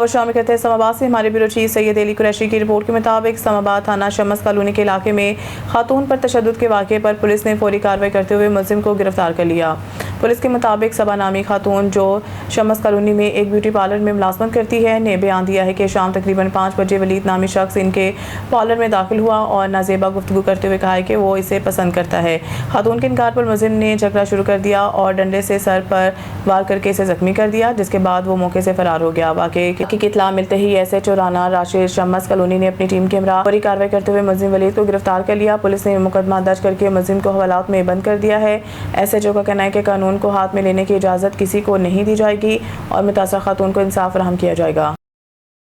खबर शामिल करते हैं इस्लामाबाद से। हमारे ब्यूरो चीफ सैयद अली कुरैशी की रिपोर्ट के मुताबिक इस्लामाबाद थाना शमस कॉलोनी के इलाके में खातून पर तशद्दुद के वाक़े पर पुलिस ने फौरी कार्रवाई करते हुए मुलजिम को गिरफ्तार कर लिया। पुलिस के मुताबिक सबा नामी खातून जो शमस कॉलोनी में एक ब्यूटी पार्लर में मुलाजमत करती है ने बयान दिया है कि शाम तकरीबन 5 बजे वलीद नामी शख्स इनके पार्लर में दाखिल हुआ और नाजेबा गुफ्तगू करते हुए कहा है कि वो इसे पसंद करता है। खातून के इनकार पर मुलजिम ने झगड़ा शुरू कर दिया और डंडे से सर पर वार करके इसे जख्मी कर दिया, जिसके बाद वो मौके से फरार हो गया। वाक़े की इत्तला मिलते ही एसएचओ राना राशिद शमस कॉलोनी ने अपनी टीम के हमरा फौरी कार्रवाई करते हुए मुलजिम वलीद को गिरफ्तार कर लिया। पुलिस ने मुकदमा दर्ज करके मुलजिम को हवालात में बंद कर दिया है। एसएचओ का कहना है कि कानून को हाथ में लेने की इजाज़त किसी को नहीं दी जाएगी और मुतासर खातून को इंसाफ फराहम किया जाएगा।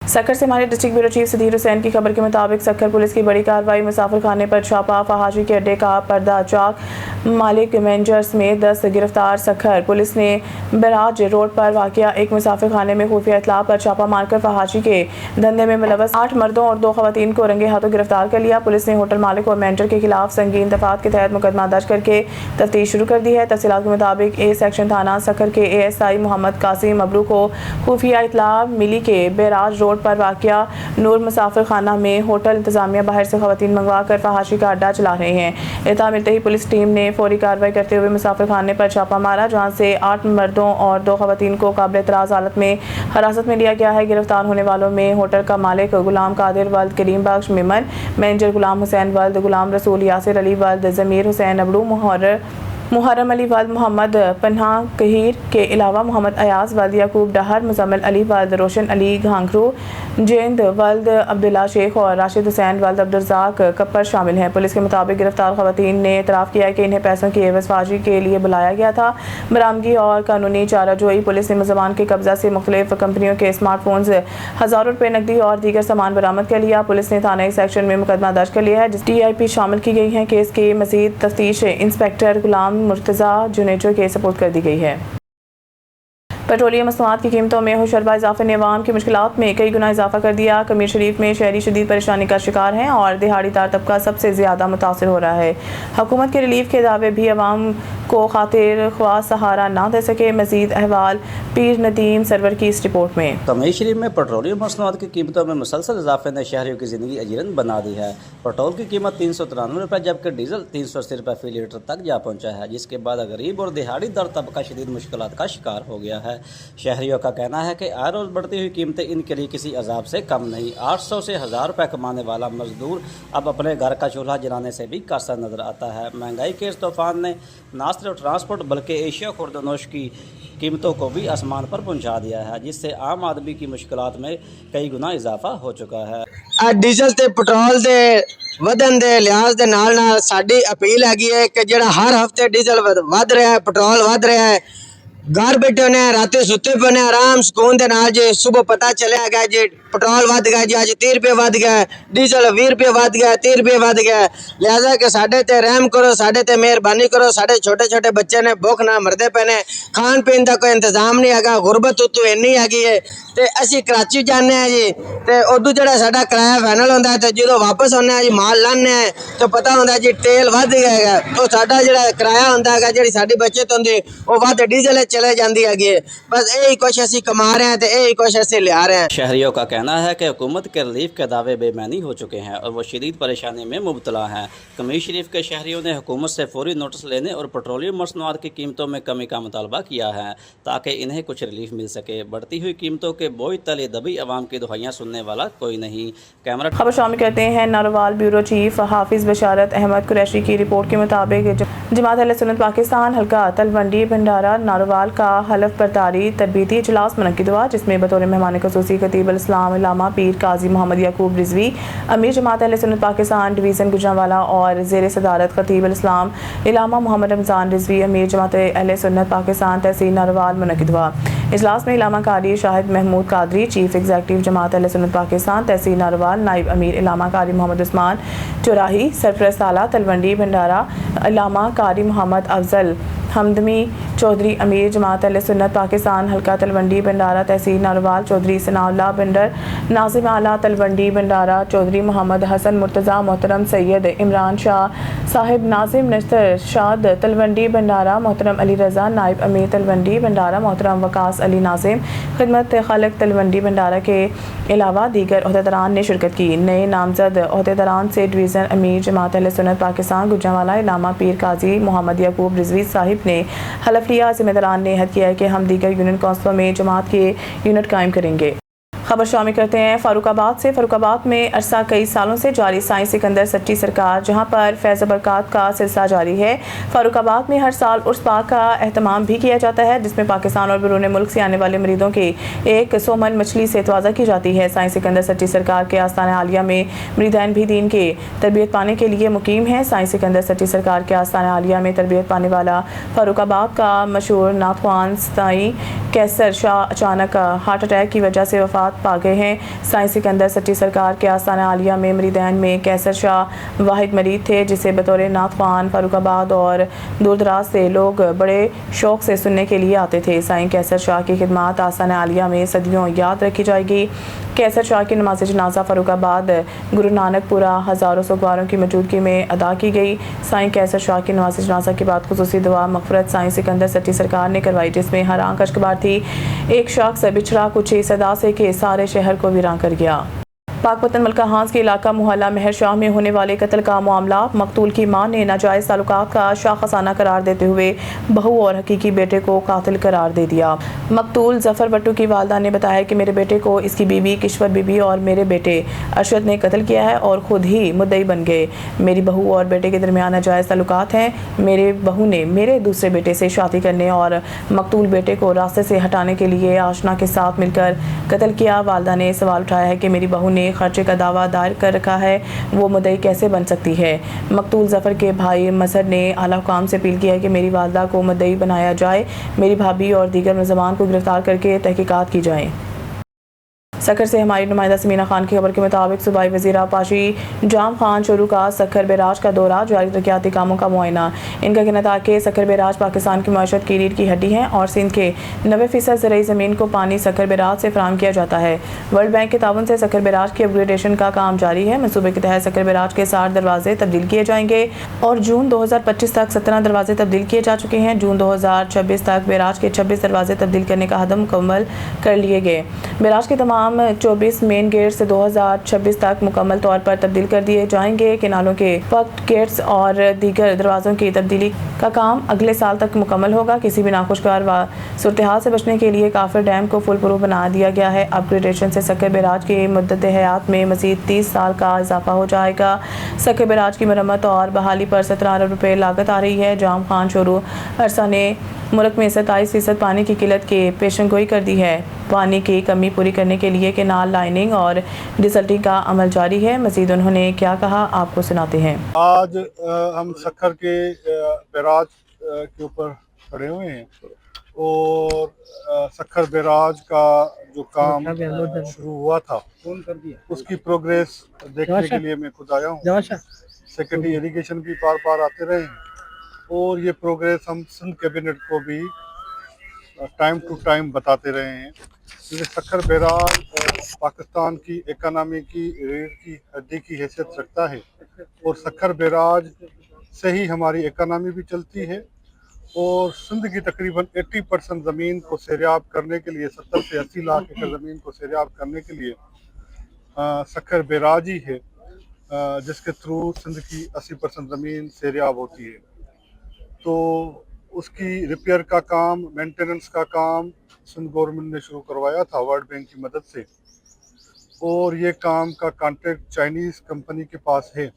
सक्खर से हमारे district bureau chief Sadyr Hussain की खबर के मुताबिक सक्खर पुलिस की बड़ी कार्रवाई, मुसाफिर खाने पर छापा, फहाशी के अड्डे का पर्दा चाक, मालिक मैनेजर समेत 10 गिरफ्तार। सक्खर पुलिस ने बराज रोड पर वाक़िया एक मुसाफिर खाने में खुफिया इत्तला पर छापा मारकर फहाशी के धंधे में मुलव्वस 8 मर्दों और 2 खवातीन को रंगे हाथों गिरफ्तार कर लिया। पुलिस ने होटल मालिक और मैनेजर के खिलाफ संगीन दफात के तहत मुकदमा दर्ज करके तफ्तीश शुरू कर दी है। तफसीलात के मुताबिक ए सेक्शन थाना सक्खर के ASI मोहम्मद कासिम अबरू को खुफिया इत्तला मिली के बराज रोड पर वाक़िया नूर मुसाफिर खाना में होटल इंतजामिया बाहर से खवातीन मंगवा कर फहाशी का अड्डा चला रहे हैं। इत्तला मिलते ही पुलिस टीम ने फौरी कार्रवाई करते हुए मुसाफिर खाने पर छापा मारा, जहां से 8 मर्दों और 2 खवातीन को काबिल एतराज़ हालत में हिरासत में लिया गया है। गिरफ्तार होने वालों में होटल का मालिक गुलाम कादिर वल्द करीम बख्श मेमन, मैनेजर गुलाम हुसैन वल्द गुलाम रसूल यासिर अली वल्द ज़मीर हुसैन अबरू, मुहर्रम अली वल्द मोहम्मद पन्हा कहीर के अलावा मोहम्मद अयाज वल्द याकूब डहर, मुजम्मिल अली वल्द रोशन अली घांघरू, जेंद वल्द अब्दुल्ला शेख और राशिद हुसैन वल्द अब्दुर्रज़ाक कप्पर शामिल हैं। पुलिस के मुताबिक गिरफ्तार खवातीन ने इतराफ़ किया है कि इन्हें पैसों की एवज़बाजी के लिए बुलाया गया था। बरामदगी और कानूनी चाराजोई, पुलिस ने मुलज़मान के कब्ज़ा से मुख्तलिफ कंपनियों के स्मार्टफोन्स, हज़ारों रुपये नकदी और दीगर सामान बरामद कर लिया। पुलिस ने थाना सेक्शन में मुकदमा दर्ज कर लिया है, जिस DIP शामिल की गई हैं। केस की मज़ीद तफ्तीश इंस्पेक्टर गुलाम मुर्तज़ा जुनेजो के सपोर्ट कर दी गई है। पेट्रोलियम मसनूआत की कीमतों में होशरबा इजाफे ने अवाम की मुश्किलात में कई गुना इजाफा कर दिया। कमीर शरीफ में शहरी शदीद परेशानी का शिकार हैं और दिहाड़ीदार तबका सबसे ज़्यादा मुतासर हो रहा है। हुकूमत के रिलीफ के दावे भी अवाम को खातिर ख्वाह सहारा ना दे सके। मज़ीद अहवाल पीर नदीम सरवर की इस रिपोर्ट में। कमीर शरीफ में पेट्रोलियम मसनूआत की कीमतों में मुसलसल इजाफे ने शहरियों की ज़िंदगी अजीरन बना दी है। पेट्रोल की कीमत 393 रुपये जबकि डीजल 380 रुपये फी लीटर तक जा पहुँचा है, जिसके बाद गरीब और दिहाड़ीदार तबका शदीद मुश्किलात का शिकार हो गया है। शहरियों का कहना है कि हर रोज़ बढ़ती हुई कीमतें इनके लिए किसी अजाब से कम नहीं। 800 से 1000 रुपये कमाने वाला मजदूर अब अपने घर का चूल्हा जलाने से भी कासा नजर आता है। महंगाई के इस तूफान ने न सिर्फ ट्रांसपोर्ट बल्कि एशिया खुर्दनोश की कीमतों को भी आसमान पर पहुंचा दिया है, जिससे आम आदमी की मुश्किलात में कई गुना इजाफा हो चुका है। डीजल ते पेट्रोल दे ਵਧਣ ਦੇ ਲਿਹਾਜ਼ ਦੇ ਨਾਲ ਸਾਡੀ ਅਪੀਲ ਹੈਗੀ ਹੈ ਕਿ ਜਿਹੜਾ ਹਰ ਹਫਤੇ ਡੀਜ਼ਲ ਵੱਧ ਰਿਹਾ ਹੈ, ਪੈਟਰੋਲ ਵੱਧ ਰਿਹਾ ਹੈ, घर बैठे ने रात सुते पे ने आराम सुकून दे नाल जे सुबह पता चलिया गया जे पेट्रोल वध गया जी, अज 30 रुपये वध गया, डीजल 20 रुपये वध गया, 30 रुपये वध गया। लिहाजा कि साढ़े ते रहम करो, साढ़े ते मेहरबानी करो। साढ़े छोटे छोटे बच्चे ने भुख ना मरदे पे ने, खान पीन का कोई इंतजाम नहीं है। गुरबत उतों इन्नी हैगी है ते असी कराची जाने हैं जी, ते उदू जो साडा किराया फाइनल होंदा है ते जो वापस आने हैं जी माल लाने हैं तो पता होंदा जी तेल वध गया है, तो साडा जो किराया होंदा है, जी साडी बचत होंदी वो वध डीजल चले जाती है। बस यही कुछ असी कमा रहे हैं तो यही कुछ असी लिया रहे हैं। शहरियों का कहना है कि हुकूमत के रिलीफ के दावे बेमानी हो चुके हैं और वो शदीद परेशानी में मुब्तला हैं। कमीर शरीफ के शहरियों ने हुकूमत से फौरी नोटिस लेने और पेट्रोलियम मसनूआत की कीमतों में कमी का मुतालबा किया है ताकि इन्हें कुछ रिलीफ मिल सके। बढ़ती हुई कीमतों के बोझ तले दबी आवाम की दुहाइयाँ सुनने वाला कोई नहीं। कैमरा खबर शामिल करते हैं नारोवाल ब्यूरो चीफ हाफिज बशारत अहमद कुरैशी की रिपोर्ट के मुताबिक जमात अहले सुन्नत पाकिस्तान हल्का तलवंडी भंडारा नारोवाल का हलफ बर्दारी तरबीती इजलास मुनक्किद हुआ, जिसमें बतौर मेहमान खसूसी खतीब इस्लाम इलामा पीर काजी मोहम्मद याकूब रिजवी, अमीर जमात अहले सुन्नत पाकिस्तान डिवीज़न गुजरांवाला और ज़ेर सदारत खतीब इस्लाम इलामा मोहम्मद रमज़ान रिजवी, अमीर जमात अहले सुन्नत पाकिस्तान तहसील नारोवाल मुनक्किद हुआ। इजलास में इलामा कारी शाहिद महमूद कादरी, चीफ एग्जीक्यूटिव जमात अहले सुन्नत पाकिस्तान तहसील नारोवाल, नाइब अमीर इलामा कारी मोहम्मद उस्मान चौराही, सरपरस्त आला तलवंडी भंडारा इलामा कारी मोहम्मद अफजल हमदमी चौधरी, अमीर जमात अहले सुन्नत पाकिस्तान हल्का तलवंडी भंडारा तहसील नारोवाल चौधरी सनाउल्लाह बंडर, नाजिम आला तलवंडी भंडारा चौधरी मोहम्मद हसन मुर्तज़ा, मोहतरम सैयद इमरान शाह साहिब नाजिम नश्तर शाद तलवंडी भंडारा मोहतरम अली रज़ा नाइब अमीर तलवंडी भंडारा मोहतरम वकास अली नाजिम खिदमत खलक तलवंडी भंडारा के अलावा दीगर अहदेदारान ने शिरकत की। नए नामजद अहदेदारान से डिवीज़न अमीर जमात अहले सुन्नत पाकिस्तान गुजरांवाला इलामा पीर काजी मोहम्मद याकूब रिजवी साहिब ने हलफ लिया। जिम्मेदारान ने अहद किया है कि हम दीगर यूनियन काउंसिलों में जमात के यूनिट कायम करेंगे। खबर शामिल करते हैं फारुखाबाद से। फारुखाबाद में अरसा कई सालों से जारी साईं सिकंदर सट्टी सरकार, जहां पर फैज़ बरक़ात का सिलसिला जारी है। फारुखाबाद में हर साल उर्स पाक का एहतमाम भी किया जाता है, जिसमें पाकिस्तान और बैरून मुल्क से आने वाले मरीदों की 100 मन मछली से तवाज़ा की जाती है। साईं सिकंदर सट्टी सरकार के आस्थान आलिया में मरीदान भी दीन के तरबियत पाने के लिए मुकीम हैं। साईं सिकंदर सट्टी सरकार के आस्थान आलिया में तरबियत पाने वाला फारुखाबाद का मशहूर नाथवान साईं कैसर शाह अचानक हार्ट अटैक की वजह से वफात पा गए हैं। साईं सिकंदर सट्टी सरकार के आस्थान आलिया में मरीदान में कैसर शाह वाहिद मरीद थे, जिसे बतौर नाथवान फारुखाबाद और दूर दराज से लोग बड़े शौक से सुनने के लिए आते थे। साईं कैसर शाह की खिदमत आस्थान आलिया में सदियों याद रखी जाएगी। कैसर शाह की नमाज जनाजा फारुखाबाद गुरु नानकपुरा हज़ारों सोगवारों की मौजूदगी में अदा की गई। साईं कैसर शाह की नमाज जनाजा के बाद खुसूसी दुआ मग़फ़िरत साईं सिकंदर सट्टी सरकार ने करवाई, जिसमें हर आंख अश्कबार थी। एक शख्स बिछड़ा कुछ ही सदा से के सारे शहर को वीरान कर गया। पाकपतन मलका हांस के इलाका मोहल्ला महर शाह में होने वाले कत्ल का मामला, मकतूल की मां ने नाजायज़ ताल्लुकात का शाखसाना करार देते हुए बहू और हकीकी बेटे को कातिल करार दे दिया। मकतूल जफर भट्टू की वालदा ने बताया कि मेरे बेटे को इसकी बीवी किश्वर बीबी और मेरे बेटे अरशद ने कत्ल किया है और खुद ही मुद्दई बन गए। मेरी बहू और बेटे के दरमियान नाजायज़ ताल्लुकात हैं। मेरे बहू ने मेरे दूसरे बेटे से शादी करने और मकतूल बेटे को रास्ते से हटाने के लिए आशना के साथ मिलकर कत्ल किया। वालदा ने सवाल उठाया है कि मेरी बहू ने खर्चे का दावा दायर कर रखा है, वो मुद्दई कैसे बन सकती है। मकतूल जफर के भाई मजहर ने आला हुकाम से अपील की है कि मेरी वालदा को मुद्दई बनाया जाए, मेरी भाभी और दीगर मुलज़मान को गिरफ्तार करके तहकीकात की जाए। सखर से हमारी नुमाइंदा समीना खान की खबर के मुताबिक सूबाई वज़ीर आबपाशी जाम खान चोरू का सखर बैराज का दौरा, जारी तरक्याती कामों का मुआयना। इनका कहना था कि सखर बैराज पाकिस्तान की मईशत की रीढ़ की हड्डी है और सिंध के 90% ज़रई ज़मीन को पानी सखर बैराज से फराहम किया जाता है। वर्ल्ड बैंक के ताउन से सखर बैराज की अपग्रेडेशन का काम जारी है। मनसूबे के तहत सखर बैराज के 60 दरवाजे तब्दील किए जाएंगे और जून 2025 तक 17 दरवाजे तब्दील किए जा चुके हैं। जून 2026 तक बैराज के 26 दरवाजे तब्दील करने का हदम मुकम्मल कर लिए गए। बैराज के तमाम 24 मेन गेट्स 2026 तक मुकम्मल तौर पर तब्दील कर दिए जाएंगे। किनालों के पक्ट गेट्स और दीगर दरवाज़ों की तब्दीली का काम अगले साल तक मुकम्मल होगा। किसी भी नाखुशगवार सूरत हाल से बचने के लिए काफिर डैम को फुल प्रूफ बना दिया गया है। अपग्रेडेशन से सखर बैराज की मुद्दत हयात में मज़ीद 30 साल का इजाफा हो जाएगा। सखर बैराज की मरम्मत और बहाली पर 17 अरब रुपये लागत आ रही है। जाम खान चोरू अरसा ने मुल्क में 27% पानी की किल्लत के पेशनगोई कर दी है। पानी की कमी पूरी करने के लिए केनाल लाइनिंग और डिसल्टिंग का अमल जारी है। मजीद उन्होंने क्या कहा, आपको सुनाते हैं। आज हम सखर के बैराज के ऊपर खड़े हुए हैं और सखर बैराज का जो काम शुरू हुआ था उसकी प्रोग्रेस देखने के लिए मैं खुद आया हूँ। सेकेंडरी इरिगेशन भी बार बार आते रहे हैं और ये प्रोग्रेस हम सिंध कैबिनेट को भी टाइम टू टाइम बताते रहे हैं। क्योंकि सखर बैराज पाकिस्तान की इकनॉमी की रीढ़ की हड्डी की हैसियत रखता है और सखर बैराज से ही हमारी इकनॉमी भी चलती है और सिंध की तकरीबन 80% ज़मीन को सैराब करने के लिए 70 से 80 लाख एकड़ ज़मीन को सैराब करने के लिए सखर बैराज ही है, जिसके थ्रू सिंध की 80% ज़मीन सैराब होती है। तो उसकी रिपेयर का काम, मेंटेनेंस का काम सिंध गवर्नमेंट ने शुरू करवाया था वर्ल्ड बैंक की मदद से और ये काम का कॉन्ट्रैक्ट चाइनीज़ कंपनी के पास है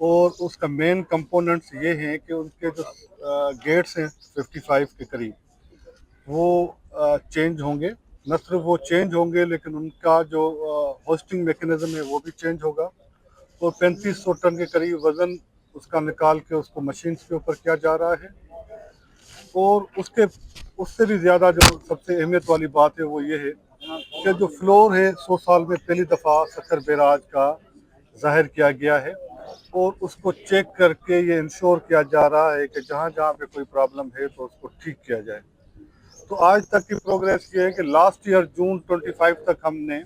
और उसका मेन कंपोनेंट्स ये हैं कि उनके जो गेट्स हैं 55 के करीब वो चेंज होंगे। न सिर्फ वो चेंज होंगे लेकिन उनका जो होस्टिंग मैकेनिज़्म है वो भी चेंज होगा और 3500 टन के करीब वज़न उसका निकाल के उसको मशीन्स के ऊपर किया जा रहा है। और उससे भी ज़्यादा जो सबसे अहमियत वाली बात है वो ये है कि जो फ्लोर है 100 साल में पहली दफ़ा सखर बैराज का ज़ाहिर किया गया है और उसको चेक करके ये इंश्योर किया जा रहा है कि जहाँ जहाँ पे कोई प्रॉब्लम है तो उसको ठीक किया जाए। तो आज तक की प्रोग्रेस ये है कि लास्ट ईयर जून 25 तक हमने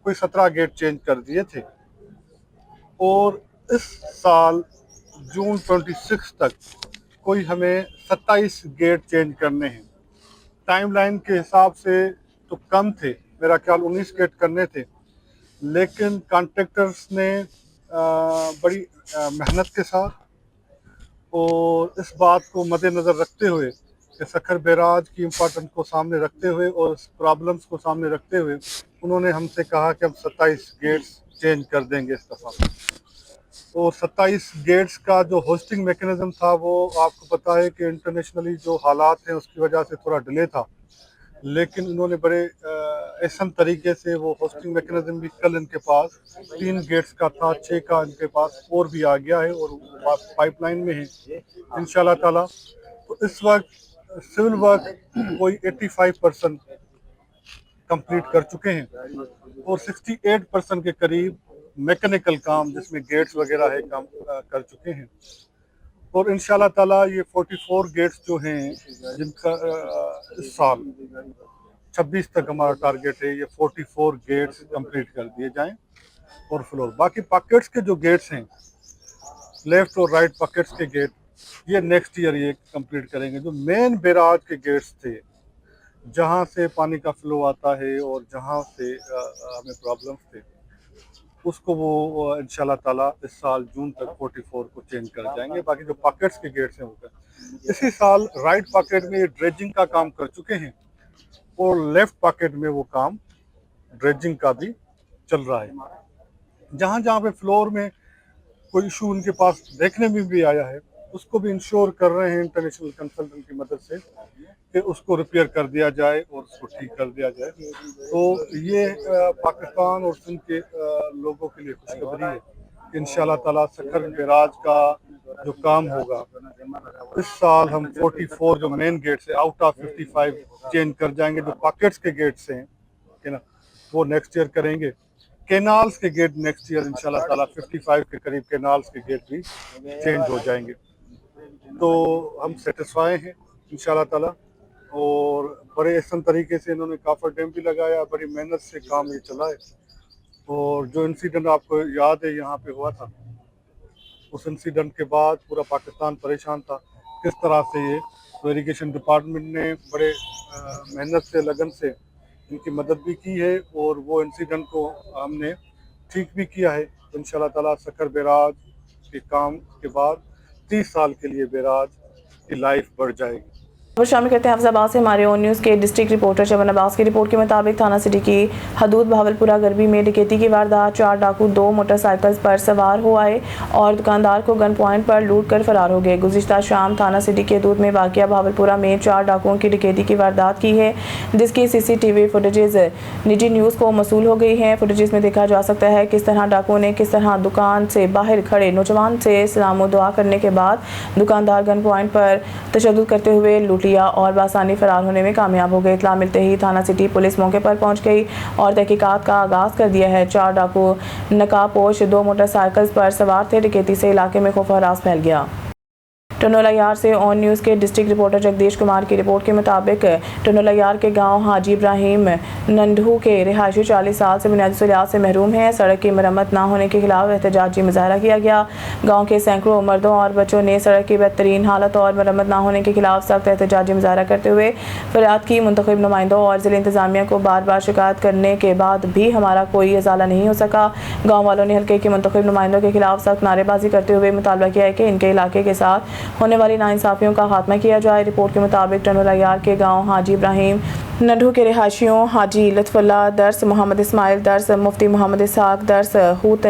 कोई 17 गेट चेंज कर दिए थे और इस साल जून 26 तक कोई हमें 27 गेट चेंज करने हैं। टाइमलाइन के हिसाब से तो कम थे, मेरा ख्याल 19 गेट करने थे, लेकिन कॉन्ट्रैक्टर्स ने बड़ी मेहनत के साथ और इस बात को मद्देनज़र रखते हुए कि सखर बैराज की इम्पोर्टेंस को सामने रखते हुए और इस प्रॉब्लम्स को सामने रखते हुए उन्होंने हमसे कहा कि हम 27 गेट्स चेंज कर देंगे इस दफ़ा। और 27 गेट्स का जो होस्टिंग मैकेनिज्म था वो आपको पता है कि इंटरनेशनली जो हालात हैं उसकी वजह से थोड़ा डिले था, लेकिन इन्होंने बड़े एहसन तरीके से वो होस्टिंग मैकेनिज्म भी कल इनके पास 3 गेट्स का था, 6 का इनके पास और भी आ गया है और पाइपलाइन में है इंशाल्लाह ताला। तो इस वक्त सिविल वर्क कोई 85% कंप्लीट कर चुके हैं और 68% के करीब मैकेनिकल काम जिसमें गेट्स वगैरह है काम कर चुके हैं। और इंशाल्लाह ताला ये 44 गेट्स जो हैं जिनका इस साल 26 तक हमारा टारगेट है, ये 44 गेट्स कंप्लीट कर दिए जाएं और फ्लोर बाकी पॉकेट्स के जो गेट्स हैं, लेफ्ट और राइट पॉकेट्स के गेट, ये नेक्स्ट ईयर ये कंप्लीट करेंगे। जो मेन बैराज के गेट्स थे जहाँ से पानी का फ्लो आता है और जहाँ से हमें प्रॉब्लम्स थे, उसको वो इंशाल्लाह ताला इस साल जून तक 44 को चेंज कर जाएंगे। बाकी जो पॉकेट्स के गेट्स हैं वो इसी साल राइट पॉकेट में ये ड्रेजिंग का काम कर चुके हैं और लेफ्ट पॉकेट में वो काम ड्रेजिंग का भी चल रहा है। जहाँ जहाँ पे फ्लोर में कोई इशू उनके पास देखने में भी आया है उसको भी इंश्योर कर रहे हैं इंटरनेशनल कंसल्टेंट की मदद से कि उसको रिपेयर कर दिया जाए और उसको ठीक कर दिया जाए। तो ये पाकिस्तान और सिंध के लोगों के लिए खुशखबरी है कि इंशाल्लाह ताला सखर बैराज का जो काम होगा इस साल हम 44 जो मेन गेट्स है आउट ऑफ 55 चेंज कर जाएंगे। जो पॉकेट्स के गेट्स हैं कि ना वो नेक्स्ट ईयर करेंगे। कैनाल्स के गेट नेक्स्ट ईयर इंशाल्लाह ताला 55 के करीब कैनाल्स के गेट भी चेंज हो जाएंगे। तो हम सेटिस्फाई हैं इंशाल्लाह ताला और बड़े एहसन तरीके से इन्होंने काफर डैम भी लगाया, बड़ी मेहनत से काम ये चला है। और जो इंसिडेंट आपको याद है यहाँ पे हुआ था, उस इंसिडेंट के बाद पूरा पाकिस्तान परेशान था किस तरह से ये तो इरिगेशन डिपार्टमेंट ने बड़े मेहनत से लगन से इनकी मदद भी की है और वो इंसिडेंट को हमने ठीक भी किया है। तो इंशाल्लाह ताला सखर बैराज के काम के बाद 30 साल के लिए बैराज की लाइफ बढ़ जाएगी। और शामिल करते हैं अफजाबाद से हमारे ओन न्यूज़ के डिस्ट्रिक्ट रिपोर्टर चमन अब्बास की रिपोर्ट के मुताबिक थाना सिटी की हदूद बहावलपुरा गरबी में डकैती की वारदात। 4 डाकू 2 मोटरसाइकिल पर सवार हो आए और दुकानदार को गन पॉइंट पर लूट कर फरार हो गए। गुज़िश्ता शाम थाना सिटी के हदूद में वाक़िया बहावलपुरा में 4 डाकुओं की डकैती की वारदात की है, जिसकी CCTV फुटेजेज निजी न्यूज़ को मसूल हो गई हैं। फुटेजेज में देखा जा सकता है किस तरह डाकुओं ने किस तरह दुकान से बाहर खड़े नौजवान से सलाम व दुआ करने के बाद दुकानदार गन पॉइंट पर तशद्दुद करते हुए लूट लिया और बासानी फरार होने में कामयाब हो गए। इत्तला मिलते ही थाना सिटी पुलिस मौके पर पहुंच गई और तहकीकात का आगाज कर दिया है। 4 डाकू नकाबपोश 2 मोटरसाइकिल पर सवार थे। डकैती से इलाके में खौफ हरास फैल गया। टनोला यार से ऑन न्यूज़ के डिस्ट्रिक्ट रिपोर्टर जगदीश कुमार की रिपोर्ट के मुताबिक टनोला यार के गांव हाजी इब्राहिम नंढू के रिहायशी 40 साल से बुनियादी सहूलियात से महरूम हैं। सड़क की मरम्मत ना होने के खिलाफ एहतजाजी मुजाहरा किया गया। गांव के सैकड़ों मर्दों और बच्चों ने सड़क की बेहतरीन हालत और मरम्मत ना होने के खिलाफ सख्त एहतजाजी मुजाहरा करते हुए फरियाद की। मुंतखब नुमाइंदों और ज़िला इंतजामिया को बार बार शिकायत करने के बाद भी हमारा कोई इजाला नहीं हो सका। गाँव वालों ने हल्के के मुंतखब नुमाइंदों के खिलाफ सख्त नारेबाजी करते हुए मुतालबा किया है कि इनके इलाके के साथ होने वाली नाइंसाफियों का खात्मा किया जाए। रिपोर्ट के मुताबिक टनोला यार के गांव हाजी इब्राहिम नंढू के रिहायशियों हाजी लुत्फुल्ला दर्स, मोहम्मद इस्माइल दर्स, मुफ्ती मोहम्मद इसहाक दर्स, हूत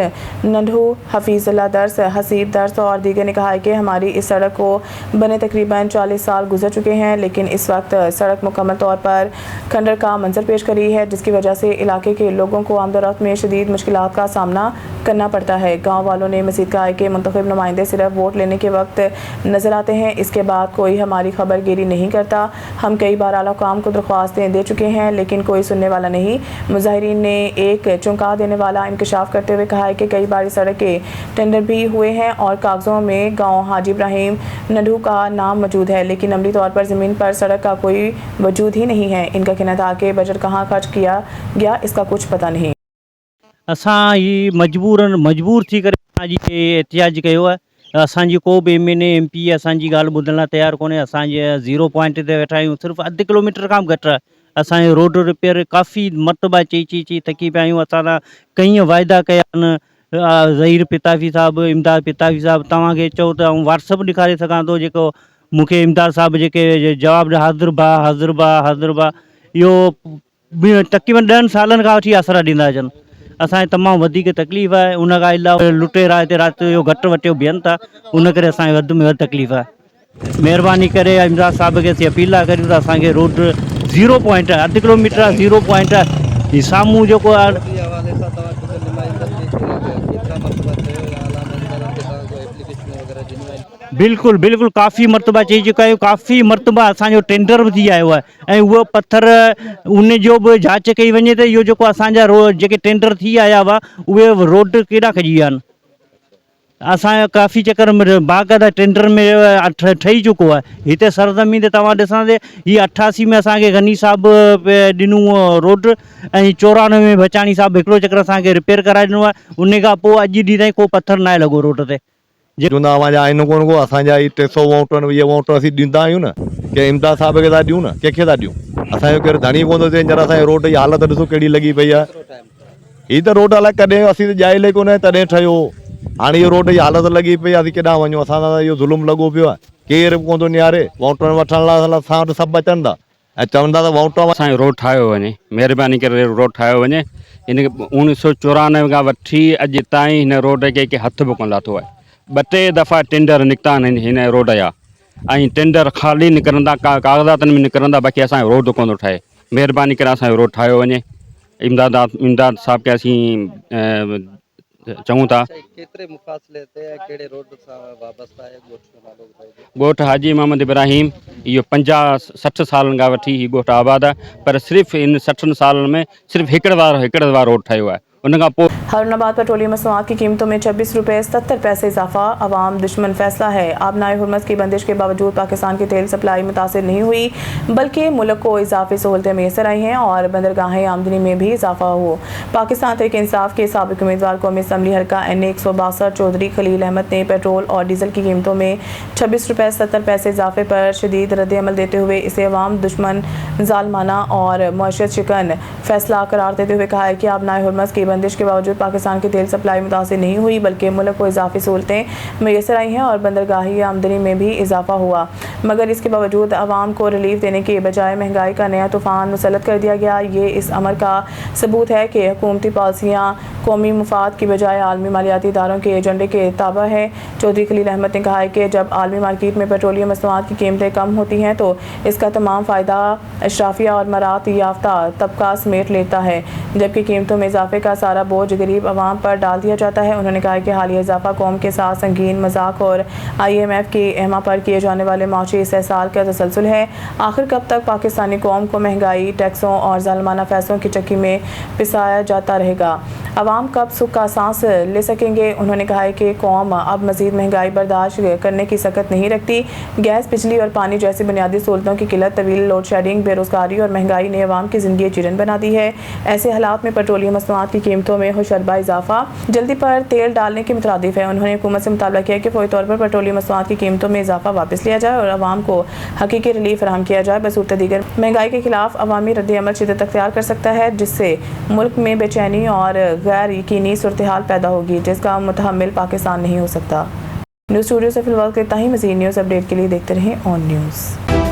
नंढू, हफीजुल्लाह दर्स, हसीब दर्स और दीगर ने कहा है कि हमारी इस सड़क को बने तकरीबन 40 साल गुजर चुके हैं, लेकिन इस वक्त सड़क मुकम्मल तौर पर खंडर का मंजर पेश कर रही है, जिसकी वजह से इलाके के लोगों को आमदोरफ्त में शदीद मुश्किलात का सामना करना पड़ता है। गाँव वालों ने मज़ीद कहा है कि मुंतखब नुमाइंदे सिर्फ वोट लेने के वक्त नज़र आते हैं, इसके बाद कोई हमारी खबरगिरी नहीं करता। हम कई बार आला हुकाम को दरख्वास्त दे चुके हैं, लेकिन कोई सुनने वाला नहीं। मुजाहिरीन ने एक चौंका देने वाला इंकशाफ करते हुए कहा है कि कई बार सड़क के टेंडर भी हुए हैं और कागजों में गांव हाजी इब्राहिम नंढू का नाम मौजूद है, लेकिन अमली तौर पर ज़मीन पर सड़क का कोई वजूद ही नहीं है। इनका कहना था कि बजट कहाँ खर्च किया गया इसका कुछ पता नहीं। असां ही मजबूर थी करे अॼु एहतिजाज कयो आहे। असांजी को बि MNA MP असांजी ॻाल्हि ॿुधण लाइ तयारु कोन्हे। असांजे 0 पॉइंट ते वेठा आहियूं, सिर्फ़ु अधु किलोमीटर खां बि घटि आहे। असांजो रोड रिपेयर काफ़ी मरतबा चई थकी पिया आहियूं। असां सां कई वाइदा कया आहिनि। ज़हीर पिताफ़ी साहिबु, इमदाद पिताफ़ी साहिबु, तव्हांखे चओ त आउं WhatsApp ॾेखारे सघां थो, जेको मूंखे इमदाद साहिबु जेके जवाबु हाज़िर बा इहो तक़रीबन 10 सालनि खां वठी आसरा ॾींदा अचनि। असांखे तमामु वधीक तकलीफ़ आहे। उन खां अलावा लुटेरा हिते राति जो घटि वटियो बीहनि था, उन करे असांखे वधि में वधि तकलीफ़ आहे। महिरबानी करे इमदाद साहिब खे असीं अपील था करियूं त असांखे रोड 0 पॉइंट आहे, अधु किलोमीटर आहे, 0 पॉइंट आहे। ही साम्हूं जेको आहे बिल्कुलु बिल्कुलु काफ़ी मरतबा चई चुका आहियूं। काफ़ी मरतबा असांजो टेंडर बि थी आयो आहे ऐं उहो पथर उन जो बि जांच कई वञे त इहो जेको असांजा जेके टेंडर थी आया हुआ उहे रोड केॾा खॼी विया आहिनि। असांजो काफ़ी चकर में बाक़ाइदा टेंडर में ठही चुको आहे। हिते सरज़मीन ते तव्हां ॾिसंदे हीअ 88 में असांखे गनी साहिबु ॾिनो रोड ऐं 94 में बचाणी साहिबु हिकिड़ो चकर असांखे रिपेयर कराए ॾिनो आहे। उन खां पोइ अॼु ॾींहं ताईं को पथर न आहे लॻो रोड ते। चवंदा अवांजा आहिनि कोन को असांजा ई 300 वोट इहे वोट असीं ॾींदा आहियूं न, के इमदाद साहिब खे था ॾियूं न, कंहिंखे था ॾियूं? असांजो केरु धणी कोन थो थिए हींअर। असांजे रोड जी हालत ॾिसो कहिड़ी लॻी पई आहे। हीअ त रोड अलाए कॾहिं असीं त जाइ कोन तॾहिं ठहियो। हाणे इहो रोड जी हालत लॻी पई आहे, असीं केॾांहुं वञूं? असां सां इहो ज़ुल्म लॻो पियो आहे। केरु बि कोन थो निहारे। वोट वठण लाइ असां वटि सभु अचनि था ऐं चवंदा त वोट असांजो रोड ठाहियो वञे, महिरबानी करे रोड ठाहियो वञे। इन 1994 खां वठी अॼु ताईं हिन रोड खे के हथ बि कोन लाथो आहे। 2-3 दफ़ा टेंडर निकिता आहिनि हिन रोड जा ऐं टेंडर ख़ाली निकिरंदा, कागज़ातनि में निकिरंदा, बाक़ी असांजो रोड कोन थो ठहे। महिरबानी करे असांजो रोड ठाहियो वञे। इमदाद साहिब खे असीं चऊं था। ॻोठ हाजी मोहम्मद इब्राहिम, इहो 50-60 सालनि खां वठी हीउ ॻोठ आबाद आहे, पर सिर्फ़ु इन 60 सालनि में सिर्फ़ु हिकिड़े बार रोड ठाहियो आहे। उन खां पोइ हारून पेट्रोलियम मसनूआत की कीमतों में 26 रुपये 70 पैसे इजाफा। अवाम दुश्मन फैसला है। आबनाए हुर्मत की बंदिश के बावजूद पाकिस्तान की तेल सप्लाई मुतासिर नहीं हुई, बल्कि मुल्क को इजाफी सहूलतें मैसर आई हैं और बंदरगाहें आमदनी में भी इजाफा हो। पाकिस्तान तहरीक इंसाफ के साबिक उम्मीदवार कौमी असम्बली हल्का NA 162 चौधरी खलील अहमद ने पेट्रोल और डीजल की कीमतों में 26 रुपये 70 पैसे इजाफे पर शदीद रद्द-ए-अमल देते हुए इसे अवाम दुश्मन, जालमाना और मुआशरत शिकन फैसला करार देते हुए कहा है कि आबनाए हुर्मत की बंदिश के बावजूद पाकिस्तान की तेल सप्लाई मुतासिर नहीं हुई, बल्कि मुल्क को इजाफी सहूलतें मैसर आई हैं और बंदरगाही आमदनी में भी इजाफा हुआ। मगर इसके बावजूद आवाम को रिलीफ देने के बजाय महंगाई का नया तूफान मुसल्लत कर दिया गया। ये इस अमर का सबूत है कि हुकूमती पॉलिसियाँ कौमी मुफाद की बजाय आलमी मालियाती इदारों के एजेंडे के ताबा है। चौधरी खलील अहमद ने कहा है कि जब आलमी मार्केट में पेट्रोलियम मसनूआत की कीमतें कम होती हैं तो इसका तमाम फ़ायदा अशराफिया और मरात याफ्ता तबका समेट लेता है, जबकि कीमतों में इजाफे का सारा बोझ गरीब आवाम पर डाल दिया जाता है। उन्होंने कहा कि हालिया इजाफा कौम के साथ संगीन मजाक और IMF की एमा पर किए जाने वाले माशी इस्तेहसाल का तसलसल है। आखिर कब तक पाकिस्तानी कौम को महंगाई, टैक्सों और जालमाना फैसलों की चक्की में पिसाया जाता रहेगा? आवाम कब सुख का सांस ले सकेंगे? उन्होंने कहा है कि कौम अब मजीद महंगाई बर्दाश्त करने की सकत नहीं रखती। गैस, बिजली और पानी जैसी बुनियादी सहूलतों की किल्लत, तवील लोड शेडिंग, बेरोजगारी और महंगाई ने आवाम की जिंदगी चिरन बना दी है। ऐसे हालात में पेट्रोलियम मसनूआत की कीमतों में होशरबा इजाफा जल्दी पर तेल डालने के मुताबिक है। उन्होंने हुकूमत से मुतालबा किया कि फौरी तौर पर पेट्रोलियम मसनूआत की कीमतों में इजाफा वापस लिया जाए और आवाम को हकीकी रिलीफ फराहम किया जाए। बसूरत दीगर महंगाई के खिलाफ अवामी रद्द-ए-अमल शिद्दत अख्तियार कर सकता है, जिससे मुल्क में बेचैनी और गैर यकीनी सूरत हाल पैदा होगी, जिसका मुतहम्मिल पाकिस्तान नहीं हो सकता। न्यूज़ स्टूडियो से फिलहाल इतना ही। मज़ीद न्यूज़ अपडेट के लिए देखते रहें ऑन न्यूज़।